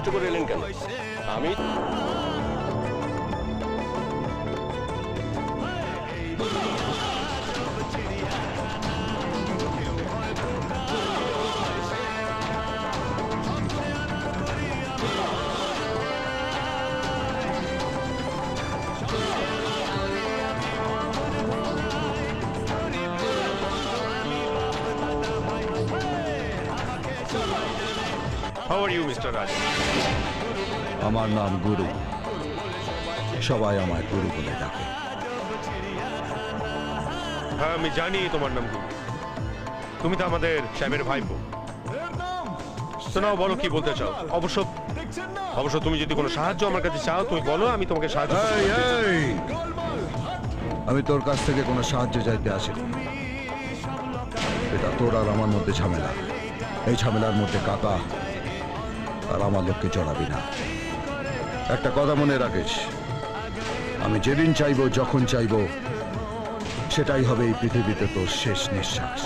কষ্ট করে এলেন কেন? আমি How are you, Mr. Raj? আমার নাম গুরু, সবাই আমায় গুরু বলে ডাকে। হ্যাঁ, আমি জানি তোমার নাম গুরু। তুমি তো আমাদের সাহেবের ভাইপো। শোনাও, বলো কি বলতে চাও। অবশ্য তুমি যদি কোনো সাহায্য আমার কাছে চাও তুমি বলো, আমি তোমাকে সাহায্য করতে এই, পারি। এই! আমি তোর কাছ থেকে কোনো সাহায্য চাইতে আসিনি। এটা তোর আর আমার মধ্যে ঝামেলা। এই ঝামেলার মধ্যে কাকা আর আমার লোককে জড়াবি না। একটা কথা মনে রাখিস, আমি যেদিন চাইবো, যখন চাইবো, সেটাই হবে এই পৃথিবীতে তোর শেষ নিঃশ্বাস।